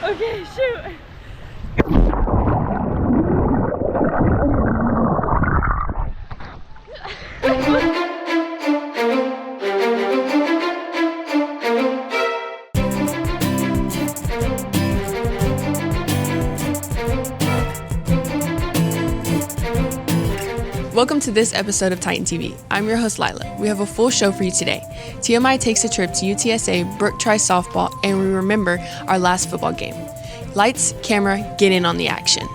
Okay, shoot. Welcome to this episode of Titan TV. I'm your host, Lila. We have a full show for you today. TMI takes a trip to UTSA, Brooke tries softball, and we remember our last football game. Lights, camera, get in on the action.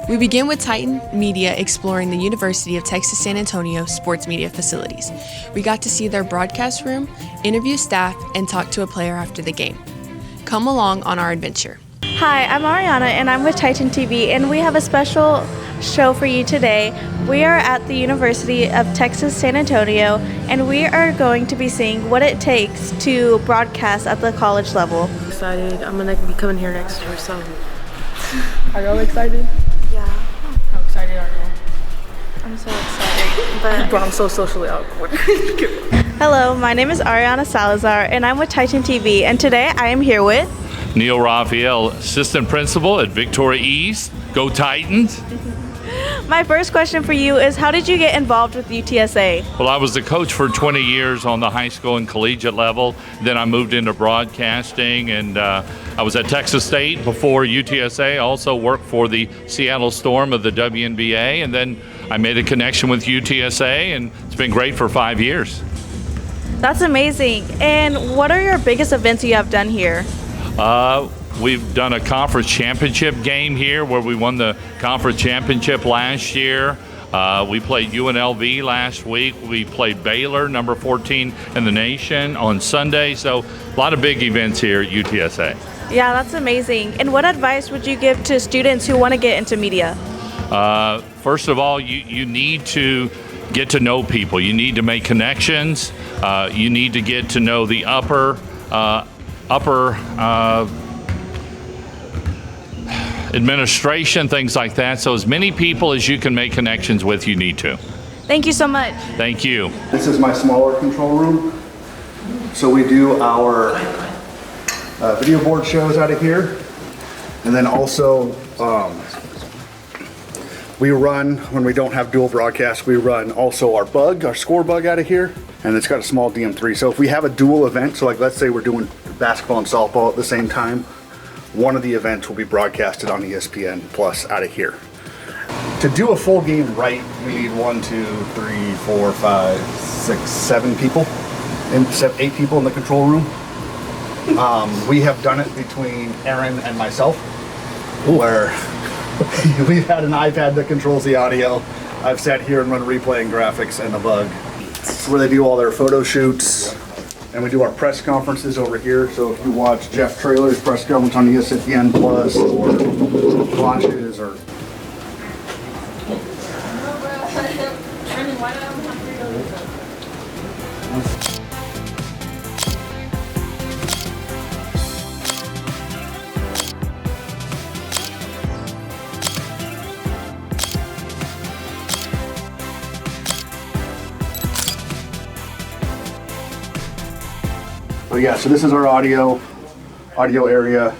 We begin with Titan Media exploring the University of Texas San Antonio sports media facilities. We got to see their broadcast room, interview staff, and talk to a player after the game. Come along on our adventure. Hi, I'm Ariana and I'm with Titan TV, and we have a special show for you today. We are at the University of Texas San Antonio, and we are going to be seeing what it takes to broadcast at the college level. Excited. I'm gonna be coming here next year, so. Are y'all excited? Yeah, How excited are you? I'm so excited. But I'm so socially awkward. Hello, my name is Ariana Salazar, and I'm with Titan TV, and today I am here with Neil Raphael, assistant principal at Victoria East. Go Titans. My first question for you is, how did you get involved with UTSA? Well, I was the coach for 20 years on the high school and collegiate level. Then I moved into broadcasting, and I was at Texas State before UTSA. I also worked for the Seattle Storm of the WNBA, and then I made a connection with UTSA, and it's been great for 5 years. That's amazing. And what are your biggest events you have done here? We've done a conference championship game here where we won the conference championship last year. We played UNLV last week. We played Baylor, number 14 in the nation, on Sunday. So a lot of big events here at UTSA. Yeah, that's amazing. And what advice would you give to students who want to get into media? First of all, you need to get to know people. You need to make connections. You need to get to know the upper administration, things like that. So as many people as you can make connections with, you need to. Thank you so much. Thank you. This is my smaller control room. So we do our video board shows out of here. And then also we run, when we don't have dual broadcast, we run also our score bug out of here. And it's got a small DM3. So if we have a dual event, so like let's say we're doing basketball and softball at the same time, one of the events will be broadcasted on ESPN Plus out of here. To do a full game right, we need 1, 2, 3, 4, 5, 6, 7 people, and 8 people in the control room. We have done it between Aaron and myself, where we've had an iPad that controls the audio. I've sat here and run replay and graphics and the bug. It's where they do all their photo shoots. And we do our press conferences over here. So if you watch Jeff Traylor's press conference on ESPN Plus, or launches, or oh yeah, so this is our audio area.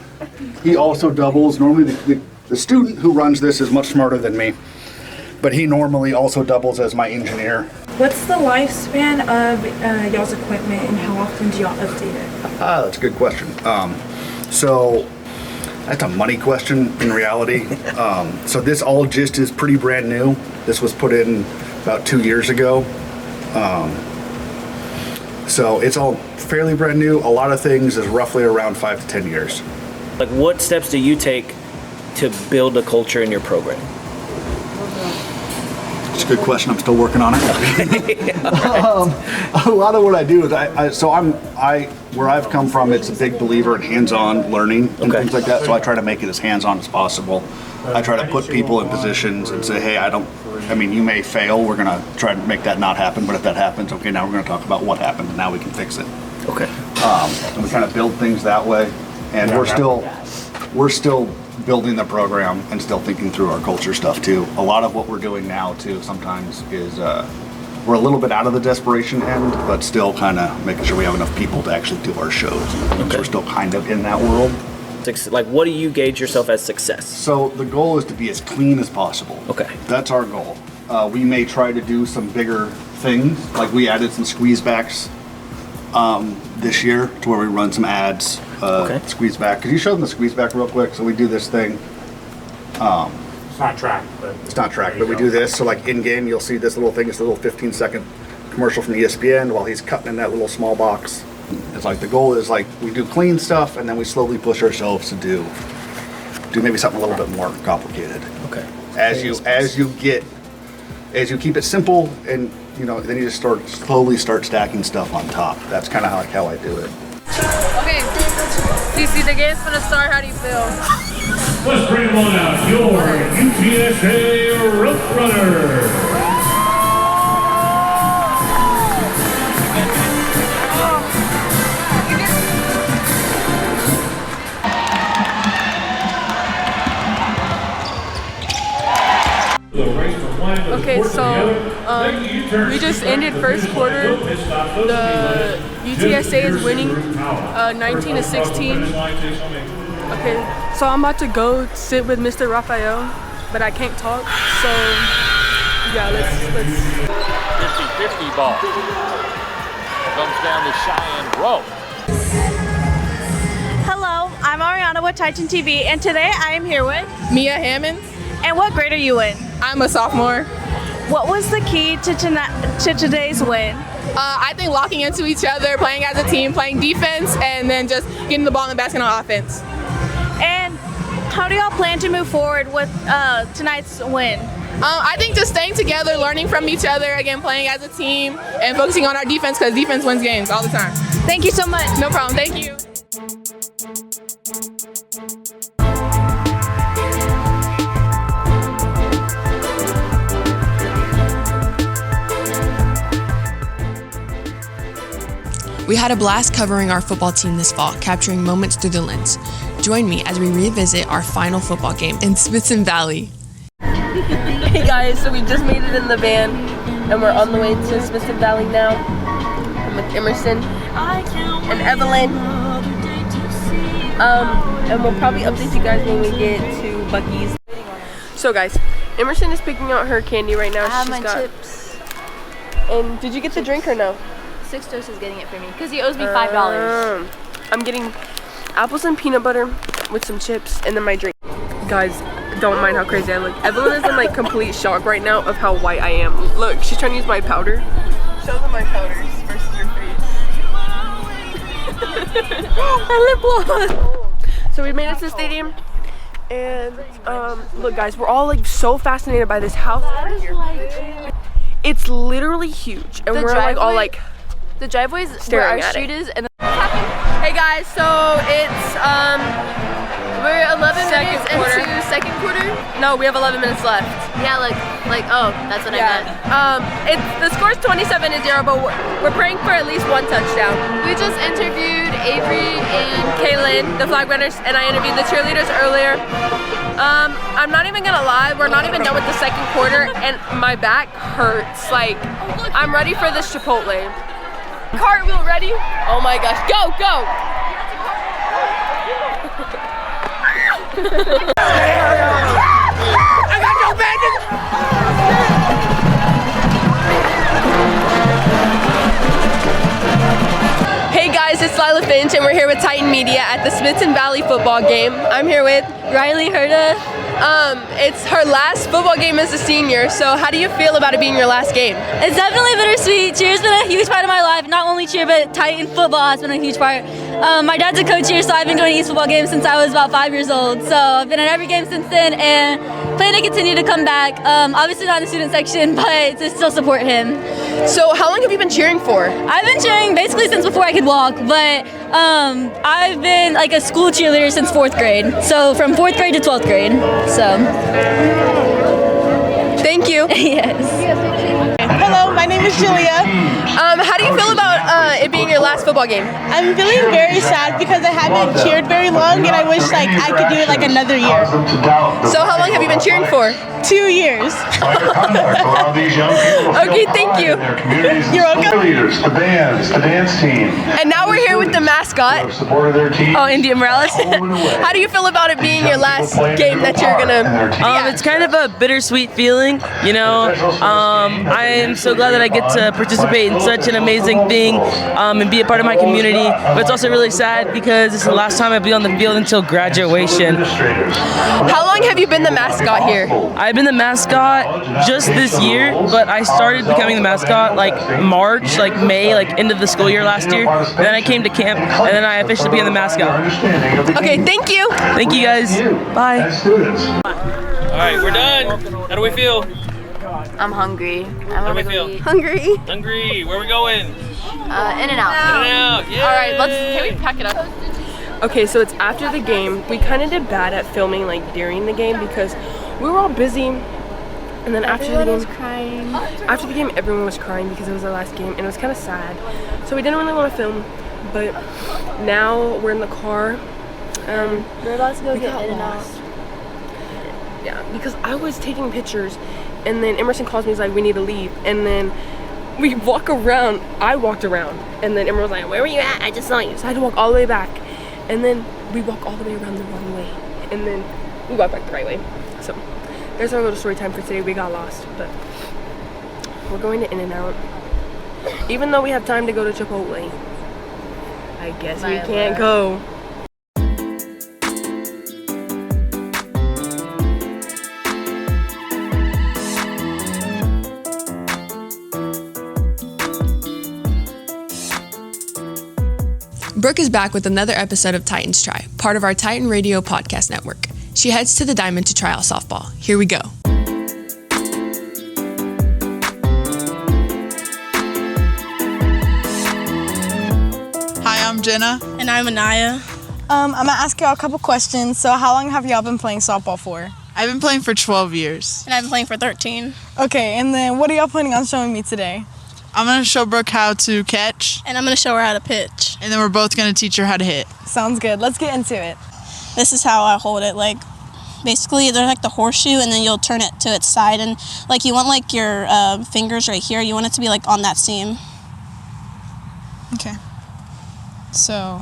He also doubles. Normally the student who runs this is much smarter than me, but he normally also doubles as my engineer. What's the lifespan of y'all's equipment, and how often do y'all update it? That's a good question. So that's a money question in reality. So this all just is pretty brand new. This was put in about 2 years ago. So it's all fairly brand new. A lot of things is roughly around 5 to 10 years. Like, what steps do you take to build a culture in your program? It's a good question. I'm still working on it. A lot of what I do is where I've come from, it's a big believer in hands-on learning and things like that. So I try to make it as hands-on as possible. I try to put people in positions and say, hey, you may fail. We're going to try to make that not happen. But if that happens, okay, now we're going to talk about what happened and now we can fix it. Okay. And we kind of build things that way. And we're still building the program and still thinking through our culture stuff too. A lot of what we're doing now too sometimes is we're a little bit out of the desperation end, but still kind of making sure we have enough people to actually do our shows. Okay. So we're still kind of in that world. Like, what do you gauge yourself as success? So the goal is to be as clean as possible. Okay. That's our goal. We may try to do some bigger things, like we added some squeeze backs this year to where we run some ads. Squeeze back. Could you show them the squeeze back real quick? So we do this thing. It's not tracked, but it's not tracked, but we do this. So like in game, you'll see this little thing. It's a little 15-second commercial from ESPN while he's cutting in that little small box. It's like the goal is like we do clean stuff and then we slowly push ourselves to do maybe something a little bit more complicated. Okay. As you keep it simple and then you just slowly start stacking stuff on top. That's kind of how I do it. Okay, CC, the game's gonna start. How do you feel? let's bring them on out. Your UTSA Rope Runner. Okay, so we just ended first quarter. The UTSA is winning 19-16. Okay, so I'm about to go sit with Mr. Raphael, but I can't talk, so yeah, let's 50-50 ball. Comes down to Cheyenne Rowe. Hello, I'm Ariana with Titan TV, and today I am here with Mia Hammond. And what grade are you in? I'm a sophomore. What was the key to today's win? I think locking into each other, playing as a team, playing defense, and then just getting the ball in the basket on offense. And how do y'all plan to move forward with tonight's win? I think just staying together, learning from each other, again, playing as a team, and focusing on our defense because defense wins games all the time. Thank you so much. No problem. Thank you. We had a blast covering our football team this fall, capturing moments through the lens. Join me as we revisit our final football game in Smithson Valley. Hey guys, so we just made it in the van and we're on the way to Smithson Valley now. I'm with Emerson and Evelyn. And we'll probably update you guys when we get to Buc-ee's. So guys, Emerson is picking out her candy right now. I have She's my chips. And did you get the drink or no? Sixtos is getting it for me because he owes me $5. I'm getting apples and peanut butter with some chips and then my drink. Guys, don't mind how crazy I look. Evelyn is in like complete shock right now of how white I am. Look, she's trying to use my powder. Show them my powders versus your face. My lip gloss. So we made it to the stadium. And look guys, we're all like so fascinated by this house over here. It's literally huge. And we're like all like the driveway's where our shoot is, and hey guys, so it's we're 11 minutes into second quarter. No, we have 11 minutes left. yeah, like oh, that's what I meant. It's the score's 27-0, but we're praying for at least one touchdown. We just interviewed Avery and Kaylin, the flag runners, and I interviewed the cheerleaders earlier. I'm not even gonna lie, we're not even done with the second quarter, and my back hurts. Like, I'm ready for this Chipotle. Cartwheel ready? Oh my gosh, go, go! I got no bandage! Hey guys, it's Lila Finch and we're here with Titan Media at the Smithson Valley football game. I'm here with Riley Herda. It's her last football game as a senior, so how do you feel about it being your last game? It's definitely bittersweet. Cheer's been a huge part of my life. Not only cheer, but Titan football has been a huge part. My dad's a coach here, so I've been going to East football games since I was about 5 years old. So I've been at every game since then and plan to continue to come back. Obviously not in the student section, but to still support him. So how long have you been cheering for? I've been cheering basically since before I could walk, but I've been like a school cheerleader since 4th grade. So from 4th grade to 12th grade. So thank you. Yes. Hello, my name is Julia. How do you feel about it being your last football game? I'm feeling very sad because I haven't cheered very long, and I wish like I could do it like another year. So how long have you been cheering for? 2 years. Okay, thank you. You're welcome. The bands, the dance team. And now we're here with the mascot. Oh, India Morales. How do you feel about it being your last game that you're gonna? It's kind of a bittersweet feeling, you know. I am so glad that I get to participate in such an amazing thing and be a part of my community. But it's also really sad because it's the last time I'll be on the field until graduation. How long have you been the mascot here? I've been the mascot just this year, but I started becoming the mascot like March, like May, like end of the school year last year. And then I came to camp, and then I officially became the mascot. Okay, thank you. Thank you guys. Bye. All right, we're done. How do we feel? I'm hungry. How do we feel? Hungry. Hungry. Where are we going? In and out. In and out. Yeah. All right, can we pack it up? Okay, so it's after the game. We kind of did bad at filming like during the game because we were all busy. And then after the game, everyone was crying because it was our last game, and it was kind of sad. So we didn't really want to film, but now we're in the car. We're about to go get in and out. Yeah, because I was taking pictures, and then Emerson calls me, he's like, we need to leave. And then we walk around, I walked around, and then Emerson was like, where were you at? I just saw you. So I had to walk all the way back. And then we walk all the way around the wrong way. And then we walk back the right way. So there's our little story time for today. We got lost, but we're going to In-N-Out. Even though we have time to go to Chipotle, I guess we can't go. Brooke is back with another episode of Titans Try, part of our Titan Radio podcast network. She heads to the Diamond to try out softball. Here we go. Hi, I'm Jenna. And I'm Anaya. I'm gonna ask y'all a couple questions. So how long have y'all been playing softball for? I've been playing for 12 years. And I've been playing for 13. Okay, and then what are y'all planning on showing me today? I'm going to show Brooke how to catch. And I'm going to show her how to pitch. And then we're both going to teach her how to hit. Sounds good. Let's get into it. This is how I hold it. Like, basically, there's like the horseshoe, and then you'll turn it to its side. And, like, you want, like, your fingers right here. You want it to be, like, on that seam. Okay. So...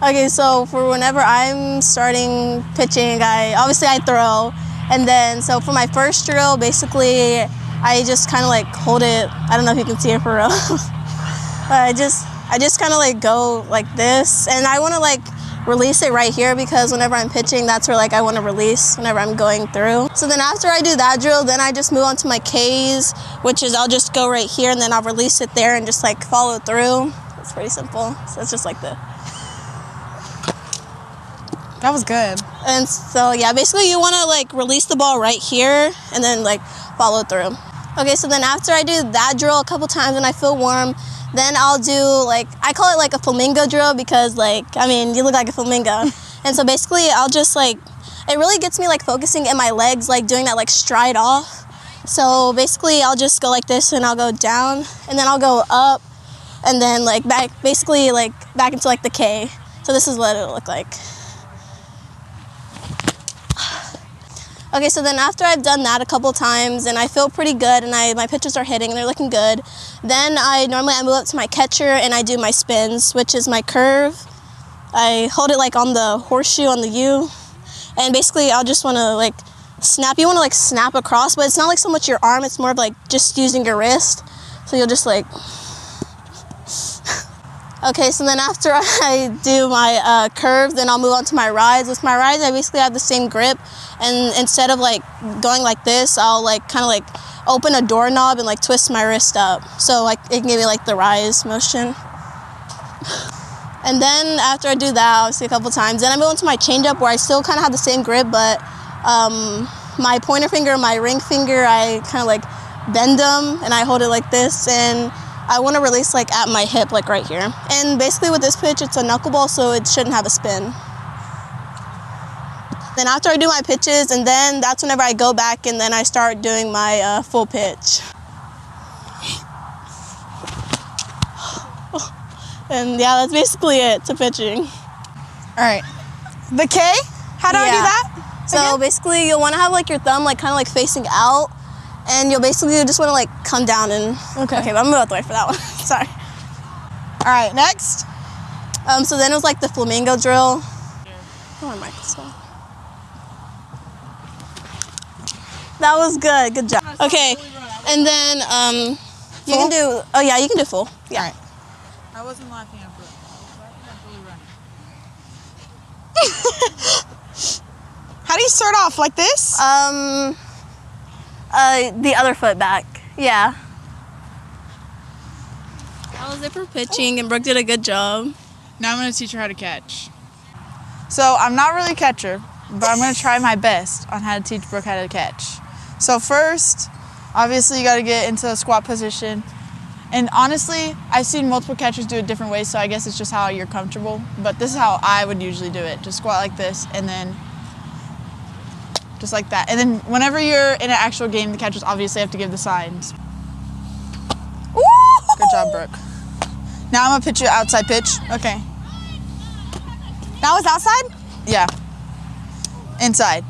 Okay, so for whenever I'm starting pitching, I throw. And then, so for my first drill, basically... I just kind of like hold it. I don't know if you can see it for real. I just kind of like go like this, and I want to like release it right here because whenever I'm pitching, that's where like I want to release whenever I'm going through. So then after I do that drill, then I just move on to my K's, which is I'll just go right here and then I'll release it there and just like follow through. It's pretty simple. So it's just like the. That was good. And so yeah, basically you want to like release the ball right here and then like follow through. Okay, so then after I do that drill a couple times and I feel warm, then I'll do like, I call it like a flamingo drill because like, I mean, you look like a flamingo. And so basically I'll just like, it really gets me like focusing in my legs, like doing that like stride off. So basically I'll just go like this and I'll go down and then I'll go up and then like back, basically like back into like the K. So this is what it'll look like. Okay, so then after I've done that a couple times and I feel pretty good and my pitches are hitting and they're looking good, then I move up to my catcher and I do my spins, which is my curve. I hold it like on the horseshoe on the U, and basically I'll just want to like snap. You want to like snap across, but it's not like so much your arm, it's more of like just using your wrist. So you'll just like... Okay, so then after I do my curve, then I'll move on to my rise. With my rise, I basically have the same grip, and instead of like going like this, I'll like kind of like open a doorknob and like twist my wrist up. So like it can give me like the rise motion. And then after I do that, obviously a couple times, then I move on to my changeup where I still kind of have the same grip, but my pointer finger, my ring finger, I kind of like bend them and I hold it like this, and I want to release like at my hip, like right here. And basically with this pitch, it's a knuckleball, so it shouldn't have a spin. Then after I do my pitches, and then that's whenever I go back and then I start doing my full pitch. And yeah, that's basically it to pitching. All right. The K? How do I do that? So basically you'll want to have like your thumb like kind of like facing out, and you'll basically just want to like come down and, okay, but I'm gonna move out the way for that one. Sorry. All right, next. So then it was like the flamingo drill. Oh, my microphone. That was good. Good job. Okay, and then you can do. Oh yeah, you can do full. Yeah. All right. I wasn't laughing at Brooke. How do you start off like this? The other foot back. Yeah. That was it for pitching, and Brooke did a good job. Now I'm going to teach her how to catch. So I'm not really a catcher, but I'm going to try my best on how to teach Brooke how to catch. So first, obviously you got to get into a squat position. And honestly, I've seen multiple catchers do it different ways, so I guess it's just how you're comfortable. But this is how I would usually do it. Just squat like this, and then just like that. And then whenever you're in an actual game, the catchers obviously have to give the signs. Ooh! Good job, Brooke. Now I'm gonna pitch you outside pitch. Okay. That was outside? Yeah. Inside.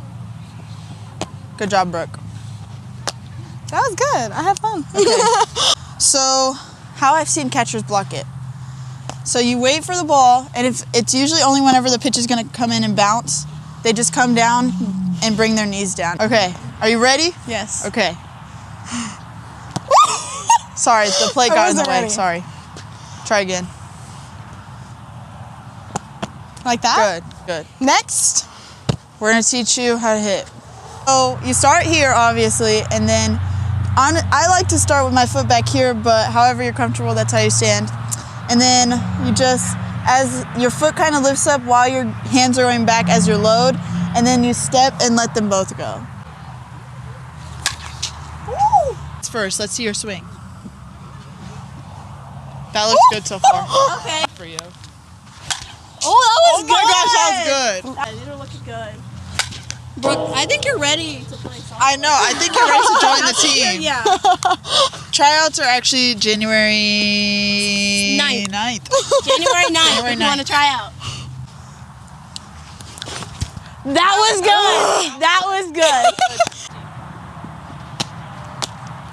Good job, Brooke. That was good. I had fun. Okay. So, how I've seen catchers block it. So you wait for the ball, and if it's usually only whenever the pitch is gonna come in and bounce, they just come down and bring their knees down. Okay, are you ready? Yes. Okay. Sorry, the plate got in the way. Sorry. Try again. Like that? Good. Next, we're gonna teach you how to hit. So you start here, obviously, and then I like to start with my foot back here, but however you're comfortable, that's how you stand. And then you just, as your foot kind of lifts up while your hands are going back as your load, and then you step and let them both go. Woo! First, let's see your swing. That looks good so far. Okay. For you. Oh, that was good. Oh my gosh, that was good. These are looking good. Brooke, I think you're ready to play softball. I know. I think you're ready to join the team. Yeah. Tryouts are actually January 9th. January 9th. If you want to try out. That was good. That was good.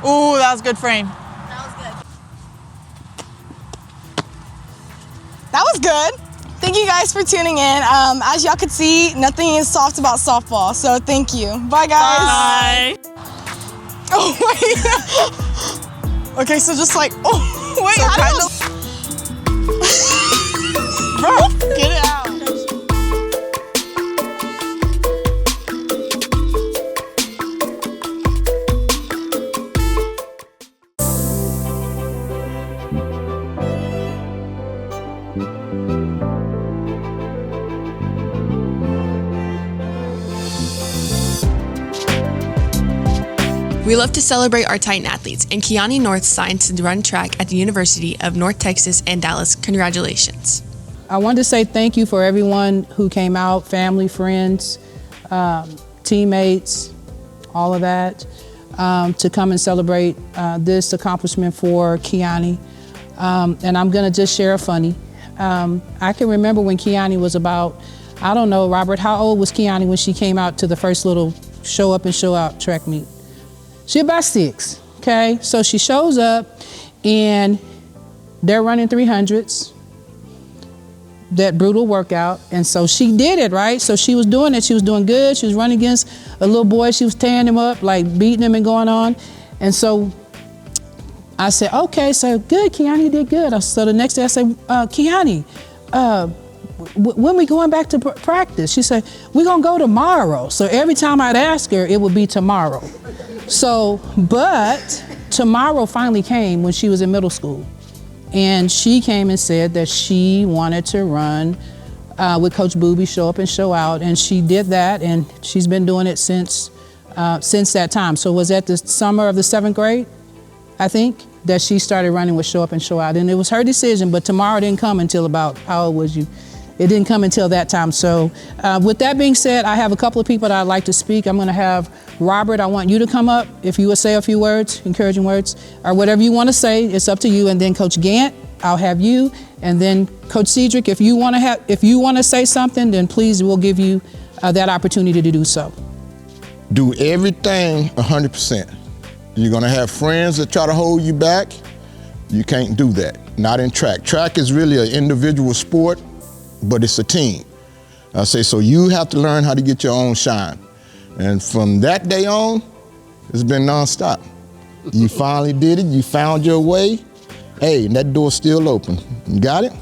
Ooh, that was good frame. That was good. That was good. Thank you guys for tuning in. As y'all could see, nothing is soft about softball, so thank you. Bye, guys. Bye. Oh, wait. Okay, so just like, oh, wait, So how do Bro, get it out. We love to celebrate our Titan athletes, and Kiani North signed to run track at the University of North Texas and Dallas. Congratulations. I wanted to say thank you for everyone who came out, family, friends, teammates, all of that, to come and celebrate this accomplishment for Kiani. And I'm gonna just share a funny. I can remember when Kiani was about, I don't know, Robert, how old was Kiani when she came out to the first little show up and show out track meet? She about 6, okay? So she shows up and they're running 300s, that brutal workout. And so she did it, right? So she was doing it, she was doing good. She was running against a little boy, she was tearing him up, like beating him and going on. And so I said, okay, so good, Kiani did good. So the next day I said, Kiani, when we going back to practice? She said, we're gonna go tomorrow. So every time I'd ask her, it would be tomorrow. So, but tomorrow finally came when she was in middle school. And she came and said that she wanted to run with Coach Booby, show up and show out. And she did that, and she's been doing it since that time. So was that the summer of the 7th grade, I think, that she started running with show up and show out. And it was her decision, but tomorrow didn't come until about, how old was you? It didn't come until that time. So with that being said, I have a couple of people that I'd like to speak. I'm gonna have Robert, I want you to come up. If you would say a few words, encouraging words, or whatever you wanna say, it's up to you. And then Coach Gant I'll have you, and then Coach Cedric, if you want to say something, then please, we'll give you that opportunity to do so. Do everything 100%. You're gonna have friends that try to hold you back. You can't do that, not in track. Track is really an individual sport, but it's a team. I say, so you have to learn how to get your own shine. And from that day on, it's been nonstop. You finally did it, you found your way. Hey, and that door's still open. You got it?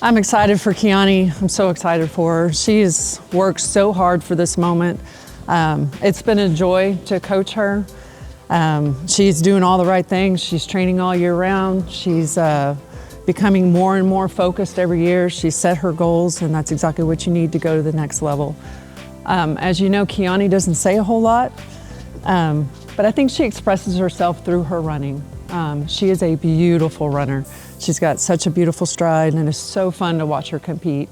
I'm excited for Kiani. I'm so excited for her. She's worked so hard for this moment. It's been a joy to coach her. She's doing all the right things. She's training all year round. She's becoming more and more focused every year. She's set her goals, and that's exactly what you need to go to the next level. As you know, Kiani doesn't say a whole lot, but I think she expresses herself through her running. She is a beautiful runner. She's got such a beautiful stride, and it's so fun to watch her compete.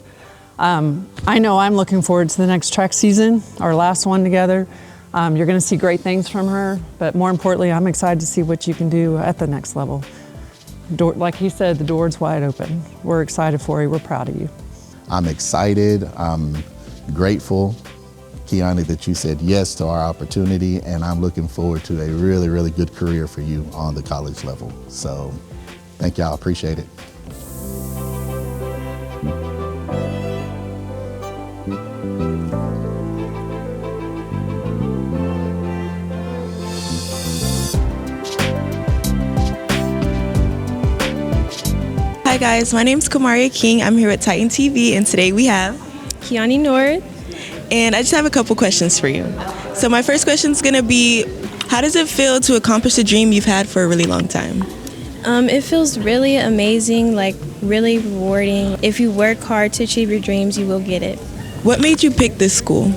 I know I'm looking forward to the next track season, our last one together. You're going to see great things from her, but more importantly, I'm excited to see what you can do at the next level. Like he said, the door's wide open. We're excited for you. We're proud of you. I'm excited. I'm grateful, Kiani, that you said yes to our opportunity, and I'm looking forward to a really, really good career for you on the college level. So thank y'all. Appreciate it. Hi guys, my name is Kamaria King. I'm here with Titan TV, and today we have Kiani North. And I just have a couple questions for you. So my first question is gonna be, how does it feel to accomplish a dream you've had for a really long time? It feels really amazing, like really rewarding. If you work hard to achieve your dreams, you will get it. What made you pick this school?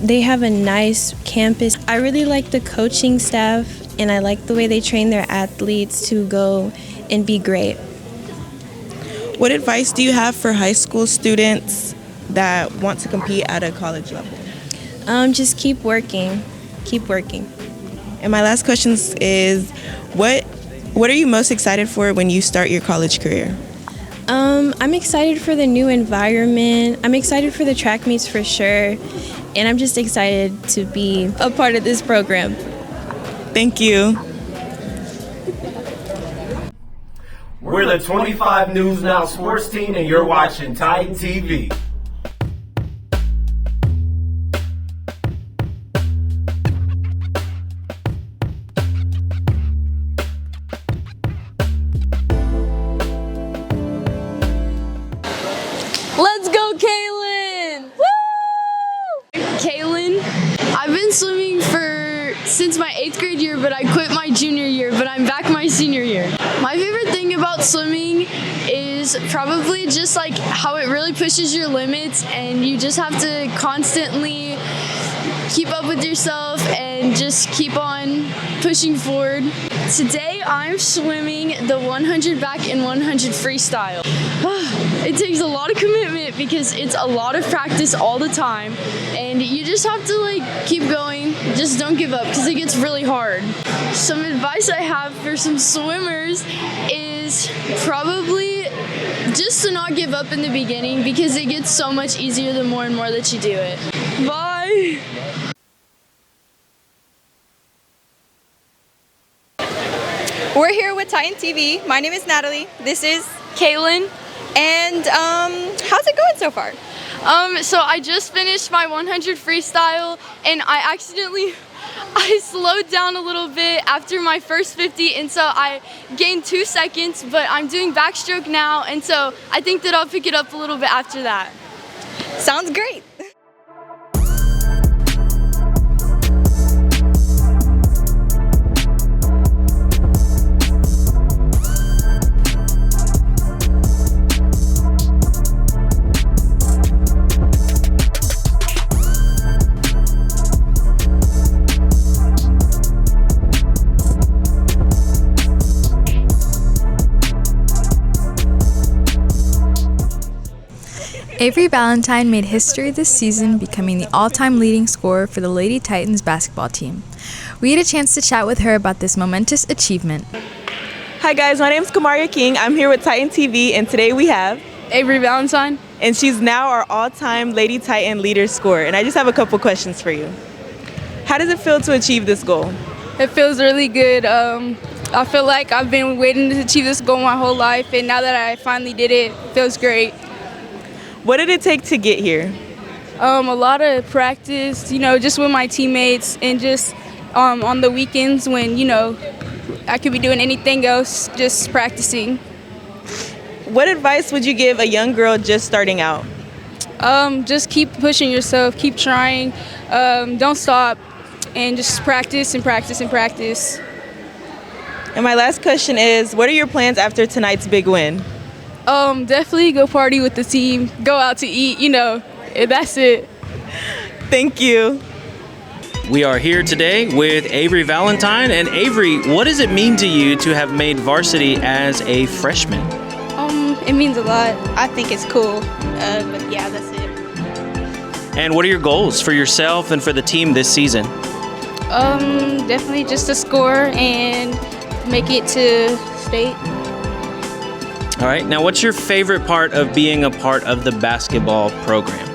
They have a nice campus. I really like the coaching staff, and I like the way they train their athletes to go and be great. What advice do you have for high school students that want to compete at a college level? Just keep working. Keep working. And my last question is, what are you most excited for when you start your college career? I'm excited for the new environment. I'm excited for the track meets for sure. And I'm just excited to be a part of this program. Thank you. We're the 25 News Now sports team, and you're watching Titan TV. Let's go, Kaylin! Woo! Kaylin, I've been swimming since my 8th grade year, but I quit my junior year, but I'm back my senior year. My favorite thing about swimming is probably just like how it really pushes your limits, and you just have to constantly keep up with yourself and just keep on pushing forward. Today I'm swimming the 100 back and 100 freestyle. It takes a lot of commitment because it's a lot of practice all the time, and you just have to like keep going. Just don't give up because it gets really hard. Some advice I have for some swimmers is probably just to not give up in the beginning, because it gets so much easier the more and more that you do it. Bye! We're here with Titan TV. My name is Natalie. This is Kaylin. And how's it going so far? So I just finished my 100 freestyle, and I slowed down a little bit after my first 50, and so I gained 2 seconds, but I'm doing backstroke now, and so I think that I'll pick it up a little bit after that. Sounds great. Avery Valentine made history this season, becoming the all-time leading scorer for the Lady Titans basketball team. We had a chance to chat with her about this momentous achievement. Hi guys, my name is Kamaria King. I'm here with Titan TV, and today we have Avery Valentine. And she's now our all-time Lady Titan leader scorer. And I just have a couple questions for you. How does it feel to achieve this goal? It feels really good. I feel like I've been waiting to achieve this goal my whole life, and now that I finally did it, it feels great. What did it take to get here? A lot of practice, just with my teammates, and just on the weekends when, I could be doing anything else, just practicing. What advice would you give a young girl just starting out? Just keep pushing yourself, keep trying, don't stop, and just practice and practice and practice. And my last question is, what are your plans after tonight's big win? Definitely go party with the team, go out to eat, that's it. Thank you. We are here today with Avery Valentine. And Avery, what does it mean to you to have made varsity as a freshman? It means a lot. I think it's cool, but yeah, that's it. And what are your goals for yourself and for the team this season? Definitely just to score and make it to state. All right, now what's your favorite part of being a part of the basketball program?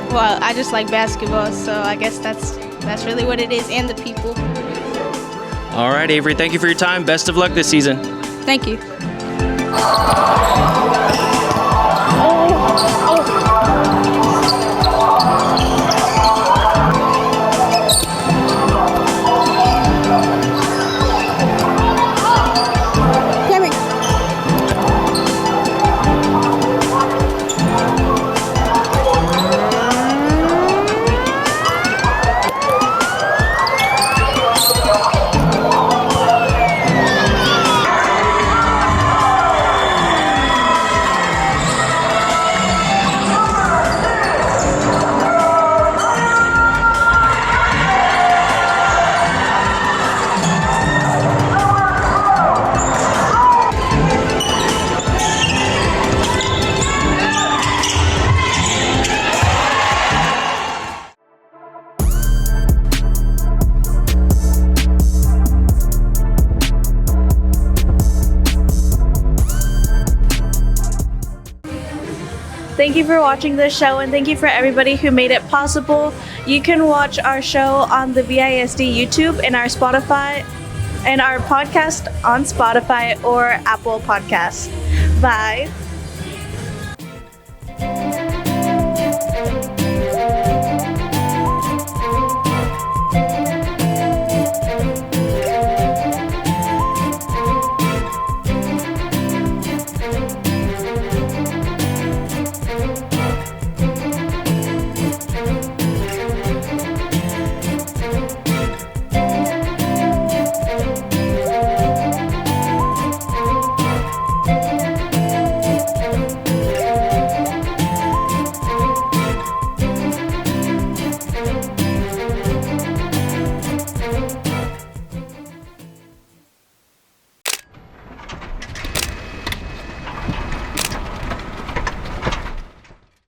Well, I just like basketball, so I guess that's really what it is, and the people. All right, Avery, thank you for your time. Best of luck this season. Thank you. Thank you for watching this show, and thank you for everybody who made it possible. You can watch our show on the VISD YouTube and our Spotify and our podcast on Spotify or Apple Podcasts. Bye.